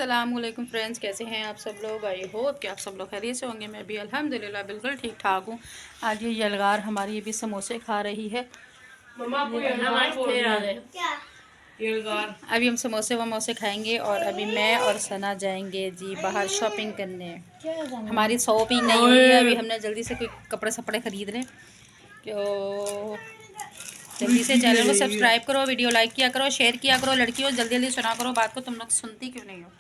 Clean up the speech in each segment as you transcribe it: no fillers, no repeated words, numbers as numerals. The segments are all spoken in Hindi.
अस्सलामुअलैकुम फ्रेंड्स, कैसे हैं आप सब लोग। आई होप कि आप सब लोग खैरियत से होंगे। मैं भी अल्हम्दुलिल्लाह बिल्कुल ठीक ठाक हूँ। आज ये यलगार हमारी भी समोसे खा रही है। अभी हम समोसे वमोसे खाएंगे और अभी मैं और सना जाएंगे जी बाहर शॉपिंग करने। हमारी शॉपिंग नहीं हुई है अभी, हमने जल्दी से कोई कपड़े सपड़े खरीद रहे। तो जल्दी से चैनल को सब्सक्राइब करो, वीडियो लाइक किया करो, शेयर किया करो। लड़कियों जल्दी जल्दी सुना करो बात को, तुम लोग सुनती क्यों नहीं हो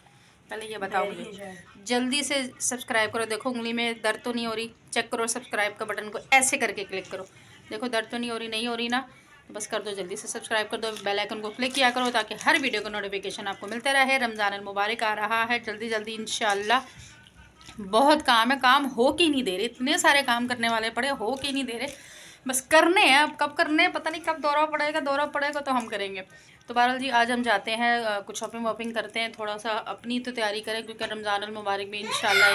पहले ये बताओ मुझे। जल्दी से सब्सक्राइब करो। देखो उंगली में दर्द तो नहीं हो रही, चेक करो सब्सक्राइब का बटन को ऐसे करके क्लिक करो। देखो दर्द तो नहीं हो रही ना, तो बस कर दो, जल्दी से सब्सक्राइब कर दो, बेल आइकन को क्लिक किया करो ताकि हर वीडियो का नोटिफिकेशन आपको मिलते रहे। रमज़ान अल मुबारक आ रहा है जल्दी जल्दी इंशाल्लाह। बहुत काम है, काम हो के नहीं दे रहे, इतने सारे काम करने वाले पड़े, हो के नहीं दे रहे, बस करने हैं। अब कब करने हैं पता नहीं, कब दौरा पड़ेगा तो हम करेंगे। तो बहरहाल जी आज हम जाते हैं, कुछ शॉपिंग वॉपिंग करते हैं, थोड़ा सा अपनी तो तैयारी करें क्योंकि रमज़ान अल मुबारक में इंशाल्लाह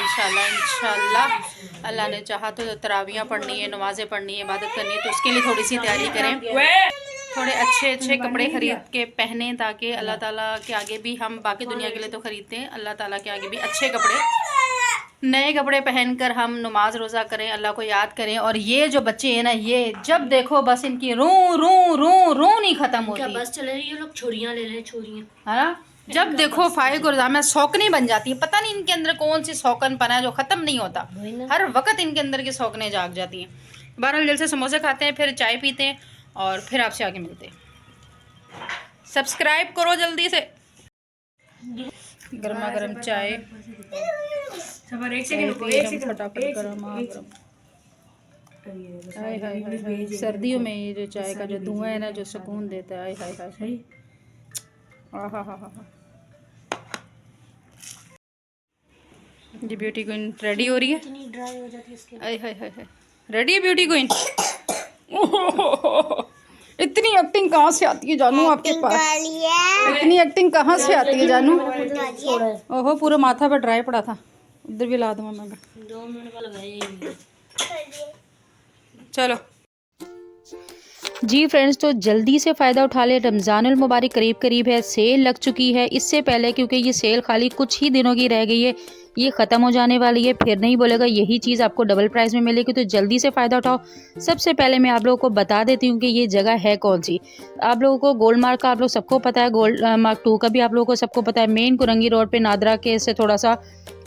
अल्लाह ने चाहा तो तरावियाँ पढ़नी है, नमाज़ें पढ़नी है, इबादत करनी है, तो उसके लिए थोड़ी सी तैयारी करें। थोड़े अच्छे कपड़े खरीद के पहने ताकि अल्लाह ताला के आगे भी, हम बाकी दुनिया के लिए तो ख़रीदते हैं, अल्लाह ताला के आगे भी अच्छे कपड़े, नए कपड़े पहनकर हम नमाज रोज़ा करें, अल्लाह को याद करें। और ये जो बच्चे हैं ना, ये जब देखो बस इनकी रू रू रू रू नहीं ख़त्म होती। बस चले ये लोग छोरियाँ ले लें, छोरियाँ है ना, जब देखो फाइक और में शौकनी बन जाती है। पता नहीं इनके अंदर कौन सी शौकनपना है जो ख़त्म नहीं होता, हर वक्त इनके अंदर की शौकनें जाग जाती हैं। बहरहाल जल्द से समोसे खाते हैं, फिर चाय पीते हैं और फिर आपसे आगे मिलते हैं। सब्सक्राइब करो जल्दी से। गर्मा गर्म चाय फटाफट गरम। सर्दियों में ये जो चाय का जो धुआं है ना, जो सुकून देता है, हाय हाय हाय, आहा। जी ब्यूटी क्वीन रेडी हो रही है, हाय हाय हाय हाय, रेडी है ब्यूटी क्वीन। इतनी एक्टिंग कहाँ से आती है जानू आपके पास, इतनी एक्टिंग कहाँ से आती है जानू। ओहो पूरा माथा पर ड्राई पड़ा था, उधर भी ला दूँगा मैं। 2 मिनट का लगाया चलो जी फ्रेंड्स, तो जल्दी से फ़ायदा उठा ले। रमज़ान अल मुबारक करीब है, सेल लग चुकी है। इससे पहले क्योंकि ये सेल खाली कुछ ही दिनों की रह गई है, ये ख़त्म हो जाने वाली है, फिर नहीं बोलेगा यही चीज़ आपको डबल प्राइस में मिलेगी। तो जल्दी से फ़ायदा उठाओ। सबसे पहले मैं आप लोगों को बता देती हूँ कि ये जगह है कौन सी। आप लोगों को गोल्ड मार्क का आप लोग सबको पता है, गोल्ड मार्क 2 का भी आप लोगों को सबको पता है। मेन कुरंगी रोड पर नादरा के से थोड़ा सा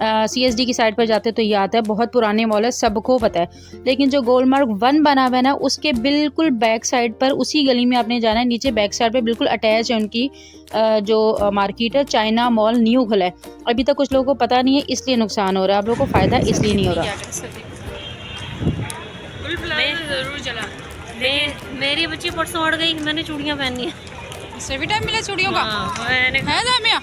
CSD की साइड पर जाते तो ये आता है, बहुत पुराने मॉल है, सबको पता है। लेकिन जो गोल्ड मार्क 1 बना हुआ है ना, उसके बिल्कुल बैक साइड पर, उसी गली में आपने जाना है। नीचे बैक साइड पे बिल्कुल अटैच है उनकी जो मार्केट है, चाइना मॉल न्यू खुला है। अभी तक कुछ लोगों को पता नहीं है, इसलिए नुकसान हो रहा है, आप लोगों को फ़ायदा इसलिए नहीं हो रहा। मेरी बच्ची परसों अड़ गई, मैंने चूड़ियाँ पहनी है। सभी टाइम मिला चूड़ियों का है जामिया।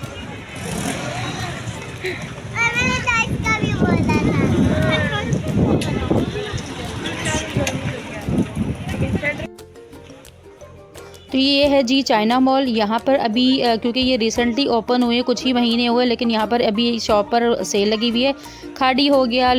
तो ये है जी चाइना मॉल। यहाँ पर अभी क्योंकि ये रिसेंटली ओपन हुए, कुछ ही महीने हुए, लेकिन यहाँ पर अभी शॉप पर सेल लगी हुई है। खाड़ी हो गया,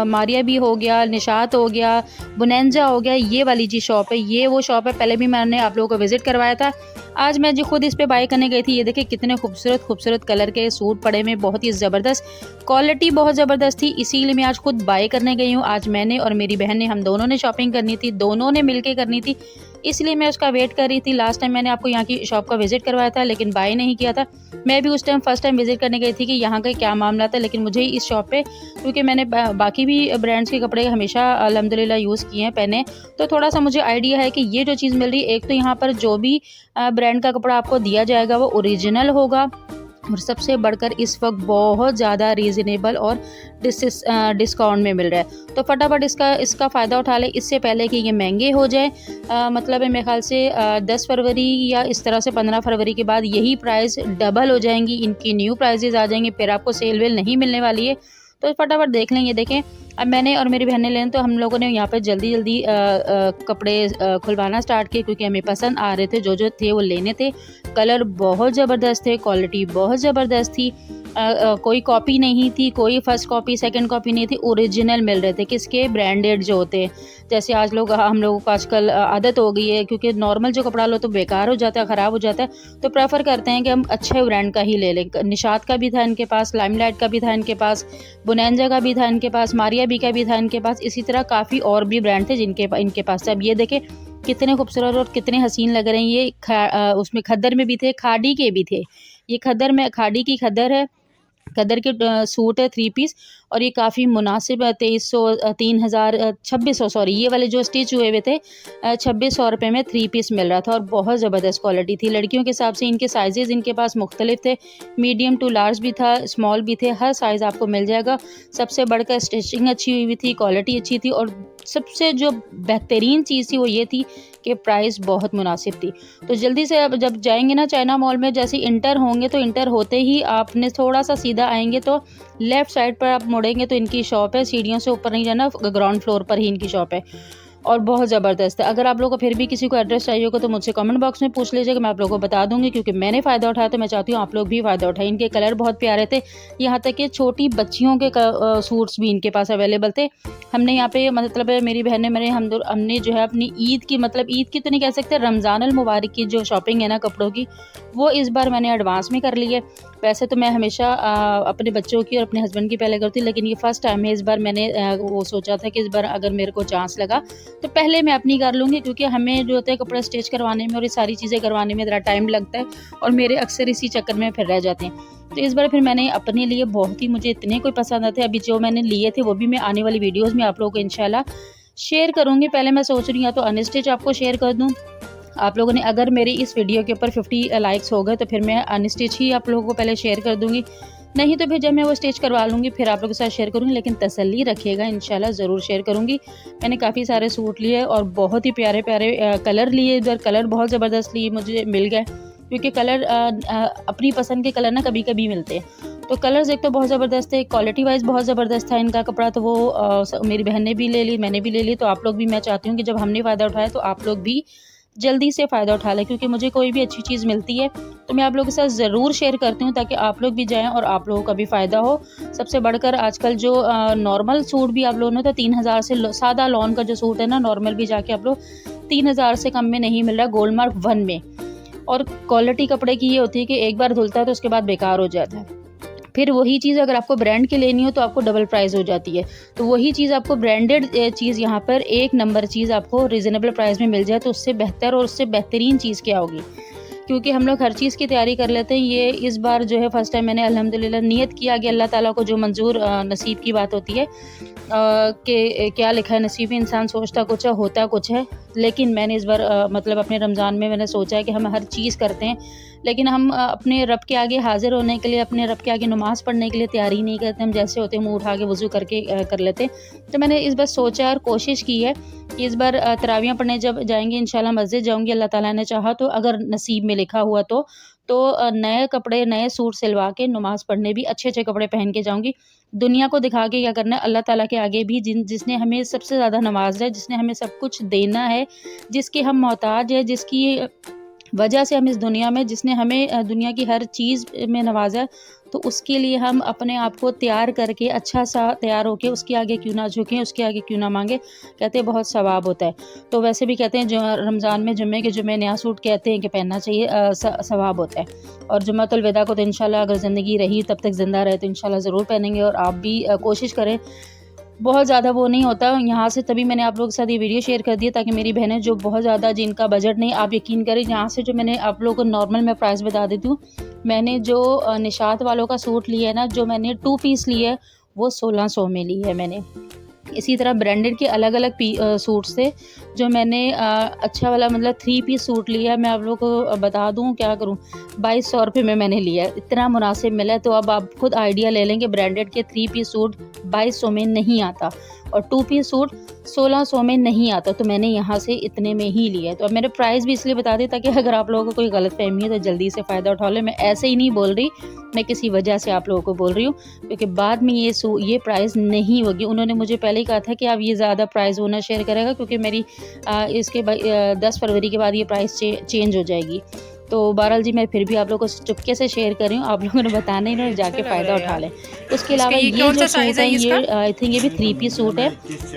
मारिया भी हो गया, निशात हो गया, बुनेंजा हो गया, ये वाली जी शॉप है, ये वो शॉप है। पहले भी मैंने आप लोगों को विज़िट करवाया था। आज मैं जो खुद इस पे बाय करने गई थी, ये देखिए कितने खूबसूरत कलर के सूट पड़े में, बहुत ही ज़बरदस्त क्वालिटी, बहुत ज़बरदस्त थी, इसीलिए मैं आज खुद बाय करने गई हूँ। आज मैंने और मेरी बहन ने, हम दोनों ने शॉपिंग करनी थी, दोनों ने मिलके करनी थी, इसलिए मैं उसका वेट कर रही थी। लास्ट टाइम मैंने आपको यहाँ की शॉप का विज़िट करवाया था लेकिन बाय नहीं किया था। मैं भी उस टाइम फर्स्ट टाइम विज़िट करने गई थी कि यहाँ का क्या मामला था, लेकिन मुझे इस शॉप पे, क्योंकि मैंने बाकी भी ब्रांड्स के कपड़े हमेशा अल्हम्दुलिल्लाह यूज़ किए हैं, पहने, तो थोड़ा सा मुझे आइडिया है कि ये जो चीज़ मिल रही है, एक तो यहाँ पर जो भी ब्रांड का कपड़ा आपको दिया जाएगा वो ओरिजिनल होगा, और सबसे बढ़कर इस वक्त बहुत ज़्यादा रीज़नेबल और डिस्काउंट में मिल रहा है। तो फटाफट इसका फ़ायदा उठा ले, इससे पहले कि ये महंगे हो जाए। मतलब है मेरे ख्याल से 10 फरवरी या इस तरह से 15 फरवरी के बाद यही प्राइस डबल हो जाएंगी, इनकी न्यू प्राइजेज़ आ जाएंगे, फिर आपको सेल वेल नहीं मिलने वाली है। तो फटाफट देख लें। ये देखें, अब मैंने और मेरी बहन ने लेने, तो हम लोगों ने यहाँ पे जल्दी जल्दी कपड़े खुलवाना स्टार्ट किए, क्योंकि हमें पसंद आ रहे थे, जो थे वो लेने थे। कलर बहुत ज़बरदस्त थे, क्वालिटी बहुत ज़बरदस्त थी। कोई कॉपी नहीं थी, कोई फर्स्ट कॉपी सेकंड कॉपी नहीं थी, ओरिजिनल मिल रहे थे। किसके? ब्रांडेड जो होते हैं। जैसे आज हम लोगों को आजकल आदत हो गई है, क्योंकि नॉर्मल जो कपड़ा लो तो बेकार हो जाता है, ख़राब हो जाता है, तो प्रेफर करते हैं कि हम अच्छे ब्रांड का ही ले लें। निशात का भी था इनके पास, लाइमलाइट का भी था इनके पास, बुनैंजा का भी था इनके पास, मारिया बी का भी था इनके पास। इसी तरह काफ़ी और भी ब्रांड थे इनके पास। अब ये देखें कितने खूबसूरत और कितने हसीन लग रहे हैं ये। उसमें खद्दर में भी थे, खाड़ी के भी थे। ये खद्दर में, खाड़ी की खद्दर है, खद्दर के सूट है 3 पीस, और ये काफ़ी मुनासिब है। 2600 सॉरी, ये वाले जो स्टिच हुए हुए थे 2600 रुपये में 3 पीस मिल रहा था, और बहुत ज़बरदस्त क्वालिटी थी। लड़कियों के हिसाब से इनके साइजेज़ इनके पास मुख्तलिफ थे, मीडियम टू लार्ज भी था, स्मॉल भी थे, हर साइज़ आपको मिल जाएगा। सबसे बढ़कर स्टिचिंग अच्छी हुई थी, क्वालिटी अच्छी थी, और सबसे जो बेहतरीन चीज़ थी वो ये थी कि प्राइस बहुत मुनासिब थी। तो जल्दी से अब जब जाएंगे ना चाइना मॉल में, जैसे इंटर होंगे तो इंटर होते ही आपने थोड़ा सा सीधा आएंगे तो लेफ़्ट साइड पर आप मुड़ेंगे तो इनकी शॉप है। सीढ़ियों से ऊपर नहीं जाना, ग्राउंड फ्लोर पर ही इनकी शॉप है, और बहुत ज़बरदस्त है। अगर आप लोगों को फिर भी किसी को एड्रेस चाहिए होगा तो मुझसे कमेंट बॉक्स में पूछ लीजिएगा, मैं आप लोगों को बता दूंगी, क्योंकि मैंने फ़ायदा उठाया तो मैं चाहती हूँ आप लोग भी फ़ायदा उठाएं। इनके कलर बहुत प्यारे थे, यहाँ तक कि छोटी बच्चियों के सूट्स भी इनके पास अवेलेबल थे। हमने यहाँ पे मतलब मेरी बहन ने हमने जो है अपनी ईद की, मतलब ईद की तो नहीं कह सकते, रमज़ान अल मुबारक की जो शॉपिंग है ना कपड़ों की, वो इस बार मैंने एडवांस में कर ली है। वैसे तो मैं हमेशा अपने बच्चों की और अपने हस्बैंड की पहले करती, लेकिन ये फ़र्स्ट टाइम है इस बार। मैंने वो सोचा था कि इस बार अगर मेरे को चांस लगा तो पहले मैं अपनी कर लूँगी, क्योंकि हमें जो होता है कपड़ा स्टिच करवाने में और ये सारी चीज़ें करवाने में ज़रा टाइम लगता है, और मेरे अक्सर इसी चक्कर में फिर रह जाते हैं। तो इस बार फिर मैंने अपने लिए बहुत ही, मुझे इतने कोई पसंद आते, अभी जो मैंने लिए थे वो भी मैं आने वाली वीडियोज़ में आप लोगों को इंशाल्लाह शेयर करूँगी। पहले मैं सोच रही हूँ तो अनस्टिच आपको शेयर कर दूँ। आप लोगों ने अगर मेरी इस वीडियो के ऊपर 50 लाइक्स हो गए तो फिर मैं अनस्टिच ही आप लोगों को पहले शेयर कर दूँगी, नहीं तो फिर जब मैं वो स्टिच करवा लूँगी फिर आप लोगों के साथ शेयर करूँगी। लेकिन तसल्ली रखिएगा, इंशाल्लाह ज़रूर शेयर करूँगी। मैंने काफ़ी सारे सूट लिए और बहुत ही प्यारे प्यारे कलर लिए। इधर कलर बहुत ज़बरदस्त लिए मुझे मिल गए, क्योंकि कलर अपनी पसंद के कलर ना कभी कभी मिलते हैं। तो कलर्स एक तो बहुत ज़बरदस्त है, क्वालिटी वाइज बहुत ज़बरदस्त था इनका कपड़ा। तो वो मेरी बहन ने भी ले ली, मैंने भी ले ली। तो आप लोग भी, मैं चाहती हूँ कि जब हमने फ़ायदा उठाया तो आप लोग भी जल्दी से फ़ायदा उठा लें, क्योंकि मुझे कोई भी अच्छी चीज़ मिलती है तो मैं आप लोगों के साथ ज़रूर शेयर करती हूँ, ताकि आप लोग भी जाएं और आप लोगों का भी फ़ायदा हो। सबसे बढ़कर आजकल जो नॉर्मल सूट भी आप लोगों ने तो 3000 से, सादा लॉन का जो सूट है ना नॉर्मल, भी जाके आप लोग 3000 से कम में नहीं मिल रहा, गोल्ड मार्क 1 में। और क्वालिटी कपड़े की ये होती है कि एक बार धुलता है तो उसके बाद बेकार हो जाता है। फिर वही चीज़ अगर आपको ब्रांड की लेनी हो तो आपको डबल प्राइस हो जाती है। तो वही चीज़ आपको ब्रांडेड चीज़ यहाँ पर एक नंबर चीज़ आपको रीज़नेबल प्राइस में मिल जाए तो उससे बेहतर और उससे बेहतरीन चीज़ क्या होगी। क्योंकि हम लोग हर चीज़ की तैयारी कर लेते हैं। ये इस बार जो है फ़र्स्ट टाइम मैंने अल्हम्दुलिल्लाह नियत किया कि अल्लाह ताला को जो मंजूर नसीब की बात होती है कि क्या लिखा है नसीब में, इंसान सोचता कुछ है होता कुछ है। लेकिन मैंने इस बार मतलब अपने रमज़ान में मैंने सोचा है कि हम हर चीज़ करते हैं, लेकिन हम अपने रब के आगे हाज़िर होने के लिए, अपने रब के आगे नमाज़ पढ़ने के लिए तैयारी नहीं करते। हम जैसे होते हैं मुँह उठा के वज़ू करके कर लेते हैं। तो मैंने इस बार सोचा और कोशिश की है कि इस बार तरावियाँ पढ़ने जब जाएंगे इंशाल्लाह मस्जिद जाऊँगी, अल्लाह ताला ने चाहा तो, अगर नसीब में लिखा हुआ तो नए कपड़े नए सूट सिलवा के नमाज़ पढ़ने भी अच्छे अच्छे कपड़े पहन के जाऊँगी। दुनिया को दिखा के क्या करना है, अल्लाह ताला के आगे भी जिसने हमें सबसे ज़्यादा नवाज़ा है, जिसने हमें सब कुछ देना है, जिसके हम मोहताज है, जिसकी वजह से हम इस दुनिया में, जिसने हमें दुनिया की हर चीज़ में नवाजा है, तो उसके लिए हम अपने आप को तैयार करके अच्छा सा तैयार होके उसके आगे क्यों ना झुकें, उसके आगे क्यों ना मांगे। कहते हैं बहुत सवाब होता है। तो वैसे भी कहते हैं जो रमज़ान में जुम्मे के जुम्मे नया सूट कहते हैं कि पहनना चाहिए, सवाब होता है। और जुम्मतुल विदा को तो इंशाल्लाह अगर ज़िंदगी रही तब तक ज़िंदा रहे तो इंशाल्लाह ज़रूर पहनेंगे। और आप भी कोशिश करें, बहुत ज़्यादा वो नहीं होता यहाँ से, तभी मैंने आप लोगों के साथ ये वीडियो शेयर कर दिया ताकि मेरी बहनें जो बहुत ज़्यादा जिनका बजट नहीं, आप यकीन करें यहाँ से जो मैंने आप लोगों को नॉर्मल मैं प्राइस बता देती हूँ। मैंने जो निशात वालों का सूट लिया है ना, जो मैंने 2 पीस लिए है वो 1600 में ली है मैंने। इसी तरह ब्रांडेड के अलग अलग सूट्स थे जो मैंने अच्छा वाला मतलब 3 पीस सूट लिया, मैं आप लोगों को बता दूं क्या करूं, 2200 रुपये में मैंने लिया, इतना मुनासिब मिला। तो अब आप खुद आइडिया ले लेंगे, ब्रांडेड के 3 पीस सूट 2200 में नहीं आता और 2 पीस सूट 1600 में नहीं आता, तो मैंने यहाँ से इतने में ही लिया। तो अब मैंने प्राइस भी इसलिए बता दी ताकि अगर आप लोगों को कोई गलत फहमी है तो जल्दी से फ़ायदा उठा ले। मैं ऐसे ही नहीं बोल रही, मैं किसी वजह से आप लोगों को बोल रही हूँ, क्योंकि बाद में ये प्राइस नहीं होगी। उन्होंने मुझे पहले ही कहा था कि आप ये ज़्यादा प्राइस वो ना शेयर करेगा, क्योंकि मेरी इसके 10 फरवरी के बाद ये प्राइस चेंज हो जाएगी। तो बहरहाल जी मैं फिर भी आप लोगों को चुपके से शेयर कर रही हूँ, आप लोगों ने बताना ही ना, जाके फ़ायदा उठा लें। उसके अलावा ये जो सूट है ये आई थिंक ये भी 3 पीस सूट है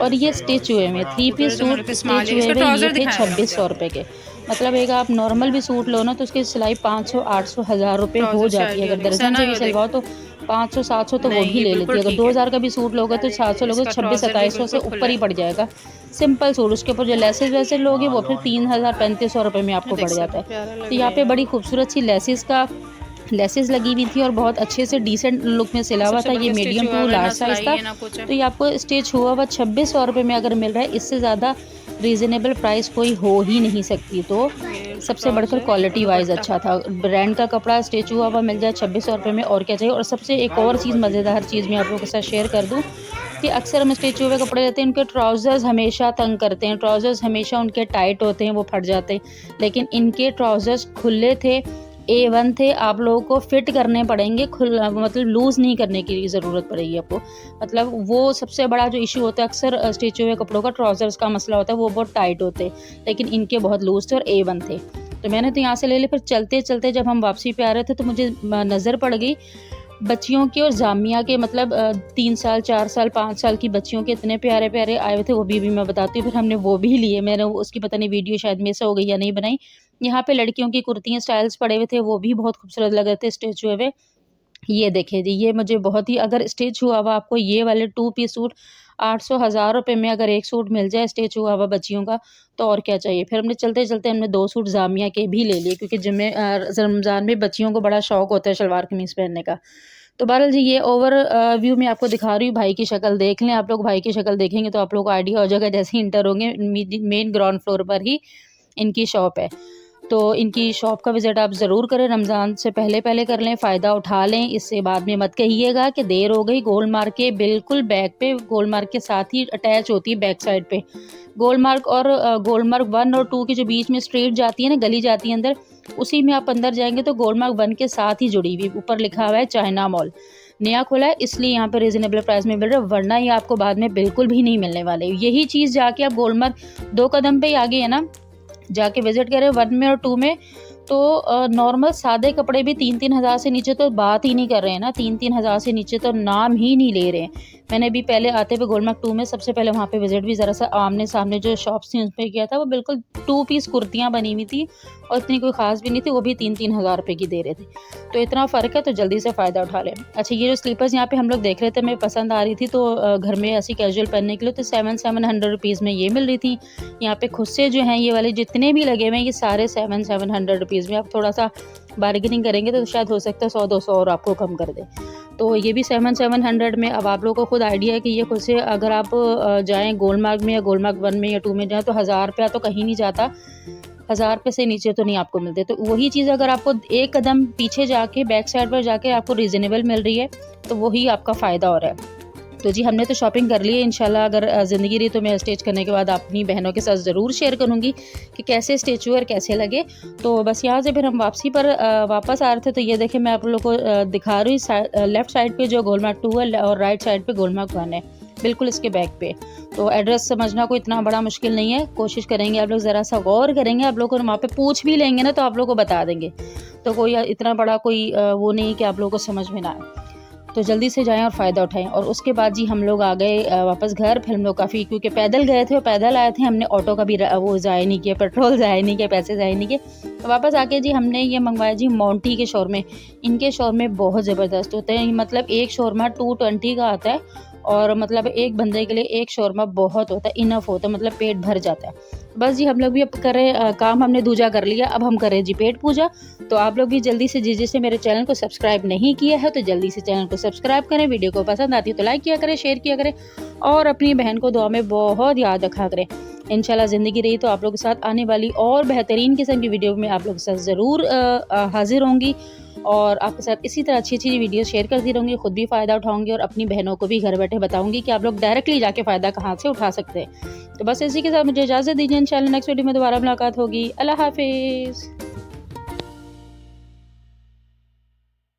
और ये स्टिच हुए में 3 पीस सूट स्टिच हुए हुए ये थे 2600 रुपये के। मतलब एक आप नॉर्मल भी सूट लो ना तो उसकी सिलाई 500, 800, 1000 रुपये हो जाती है। अगर दर्जन से भी सिलवाओ तो 500, 700 तो वो भी ले लेती है। अगर 2000 का भी सूट लोगे तो 700 लोगे तो 2600-2700 से ऊपर ही पड़ जाएगा सिंपल सूट। उसके ऊपर जो लेसेस वैसे लोगे वो फिर 3000, 3500 रुपये में आपको पड़ जाता है। तो यहाँ पे बड़ी खूबसूरत सी लेसेस लगी हुई थी और बहुत अच्छे से डिसेंट लुक में सिला हुआ था। ये मीडियम टू लार्ज साइज़ था। तो ये आपको स्टिच हुआ हुआ 2600 रुपये में अगर मिल रहा है, इससे ज़्यादा रीज़नेबल प्राइस कोई हो ही नहीं सकती। तो सबसे बढ़कर क्वालिटी वाइज अच्छा था। ब्रांड का कपड़ा स्टिच हुआ हुआ मिल जाए 2600 रुपये में, और क्या चाहिए। और सबसे एक और चीज़, मज़ेदार चीज़ मैं आप लोगों के साथ शेयर कर दूँ कि अक्सर हम स्टिच हुए कपड़े लेते हैं, उनके ट्राउज़र्स हमेशा तंग करते हैं, ट्राउज़र्स हमेशा उनके टाइट होते हैं, वो फट जाते हैं। लेकिन इनके ट्राउज़र्स खुले थे, A1 थे। आप लोगों को फिट करने पड़ेंगे, खुला मतलब लूज़ नहीं करने की ज़रूरत पड़ेगी आपको। मतलब वो सबसे बड़ा जो इशू होता है अक्सर स्टिच हुए कपड़ों का, ट्राउज़र्स का मसला होता है, वो बहुत टाइट होते हैं, लेकिन इनके बहुत लूज़ थे और A1 थे। तो मैंने तो यहाँ से ले ली। फिर चलते चलते जब हम वापसी पे आ रहे थे तो मुझे नज़र पड़ गई बच्चियों के और जामिया के, मतलब 3 साल, 4 साल, 5 साल की बच्चियों के इतने प्यारे प्यारे आए हुए थे, वो भी मैं बताती हूँ। फिर हमने वो भी लिए, मैंने उसकी पता नहीं वीडियो शायद मिस हो गई या नहीं बनाई। यहाँ पे लड़कियों की कुर्तियाँ स्टाइल्स पड़े हुए थे, वो भी बहुत खूबसूरत लग रहे थे स्टिच हुए हुए। ये देखिए जी, ये मुझे बहुत ही, अगर स्टिच हुआ हुआ आपको ये वाले 2 पीस सूट 800, 1000 रुपये में अगर एक सूट मिल जाए स्टिच हुआ हुआ बच्चियों का, तो और क्या चाहिए। फिर हमने चलते चलते हमने 2 सूट जामिया के भी ले लिए, क्योंकि रमज़ान में बच्चियों को बड़ा शौक होता है शलवार कमीज़ पहनने का। तो बहरहाल जी ये ओवर व्यू मैं आपको दिखा रही हूँ। भाई की शक्ल देख लें आप लोग, भाई की शक्ल देखेंगे तो आप लोग को आइडिया हो जाएगा। जैसे ही इंटर होंगे, मेन ग्राउंड फ्लोर पर ही इनकी शॉप है। तो इनकी शॉप का विज़िट आप ज़रूर करें, रमज़ान से पहले पहले कर लें, फ़ायदा उठा लें। इससे बाद में मत कहिएगा कि देर हो गई। गोल मार्क के बिल्कुल बैक पे, गोल मार्क के साथ ही अटैच होती है बैक साइड पे। गोल मार्क और गोल मार्क 1 और 2 के जो बीच में स्ट्रीट जाती है ना, गली जाती है अंदर, उसी में आप अंदर जाएंगे तो गोल मार्क 1 के साथ ही जुड़ी हुई, ऊपर लिखा हुआ है चाइना मॉल। नया खुला है इसलिए यहाँ पे रीज़नेबल प्राइस में मिल रहा है, वरना ये आपको बाद में बिल्कुल भी नहीं मिलने वाले। यही चीज़ जाके आप गोल मार्क 2 कदम पे ही आगे है ना, जाके विजिट करें 1 में और 2 में, तो नॉर्मल सादे कपड़े भी 3-3 हज़ार से नीचे तो बात ही नहीं कर रहे हैं ना, 3-3 हज़ार से नीचे तो नाम ही नहीं ले रहे हैं। मैंने भी पहले आते हुए गोलमार्ग 2 में सबसे पहले वहाँ पे विजिट भी ज़रा सा आमने सामने जो शॉप्स थी उस पर किया था। वो बिल्कुल 2 पीस कुर्तियाँ बनी हुई थी और इतनी कोई ख़ास भी नहीं थी, वो भी 3-3 हज़ार रुपये की दे रहे थे। तो इतना फ़र्क है, तो जल्दी से फ़ायदा उठा लें। अच्छा, ये जो स्लीपर्स यहाँ पे हम लोग देख रहे थे, मैं पसंद आ रही थी तो घर में ऐसी कैजुअल पहनने के लिए, तो 700 रुपीज़ में ये मिल रही थी। यहाँ पे खुद से जो हैं ये वाले जितने भी लगे हुए हैं ये सारे 700 रुपीज़ में। आप थोड़ा सा बार्गेनिंग करेंगे तो शायद हो सकता है 100-200 और आपको कम कर दे। तो ये भी 700 में। अब आप लोगों को खुद आइडिया है कि ये खुद से अगर आप जाएँ गोलमार्ग में या गोलमार्ग 1 में या 2 में जाएँ तो 1000 रुपया तो कहीं नहीं जाता, 1000 रुपये से नीचे तो नहीं आपको मिलते। तो वही चीज़ अगर आपको एक कदम पीछे जाके बैक साइड पर जाके आपको रीज़नेबल मिल रही है तो वही आपका फ़ायदा हो रहा है। तो जी हमने तो शॉपिंग कर ली है। इंशाल्लाह अगर ज़िंदगी रही तो मैं स्टिच करने के बाद अपनी बहनों के साथ ज़रूर शेयर करूँगी कि कैसे स्टिच हुए और कैसे लगे। तो बस यहाँ से फिर हम वापसी पर वापस आ रहे थे, तो ये देखें मैं आप लोगों को दिखा रही हूँ। लेफ़्ट साइड पे जो गोलमार्ग 2 है और राइट साइड पे गोलमार्ग 1 है, बिल्कुल इसके बैक पे। तो एड्रेस समझना कोई इतना बड़ा मुश्किल नहीं है, कोशिश करेंगे आप लोग, ज़रा सा गौर करेंगे, आप लोग को वहाँ पे पूछ भी लेंगे ना तो आप लोग को बता देंगे। तो कोई इतना बड़ा कोई वो नहीं कि आप लोगों को समझ में ना आए। तो जल्दी से जाएं और फ़ायदा उठाएं। और उसके बाद जी हम लोग आ गए वापस घर। फिर हम लोग काफ़ी, क्योंकि पैदल गए थे और पैदल आए थे, हमने ऑटो का भी वो ज़ाया नहीं किया, पेट्रोल ज़ाया नहीं किया, पैसे ज़ाया नहीं किए। तो वापस आके जी हमने ये मंगवाया जी मोंटी के शौरमे। इनके शौरमे बहुत ज़बरदस्त होते हैं, मतलब एक शौरमा 220 का आता है और मतलब एक बंदे के लिए एक शौरमा बहुत होता है, इनफ होता है, मतलब पेट भर जाता है। बस जी हम लोग भी अब करें काम, हमने दूजा कर लिया, अब हम करें जी पेट पूजा। तो आप लोग भी जल्दी से जिसने मेरे चैनल को सब्सक्राइब नहीं किया है तो जल्दी से चैनल को सब्सक्राइब करें। वीडियो को पसंद आती है तो लाइक किया करें, शेयर किया करें और अपनी बहन को दुआ में बहुत याद रखा करें। इंशाल्लाह ज़िंदगी रही तो आप लोगों के साथ आने वाली और बेहतरीन किस्म की वीडियो में आप लोगों के साथ ज़रूर हाजिर होंगी और आपके साथ इसी तरह अच्छी अच्छी वीडियो शेयर करती रहूँगी। ख़ुद भी फ़ायदा उठाऊँगी और अपनी बहनों को भी घर बैठे बताऊँगी कि आप लोग डायरेक्टली जाके फ़ायदा कहाँ से उठा सकते हैं। तो बस इसी के साथ मुझे इजाज़त दीजिए। इंशाल्लाह नेक्स्ट वीडियो में दोबारा मुलाकात होगी। अल्लाह हाफिज़।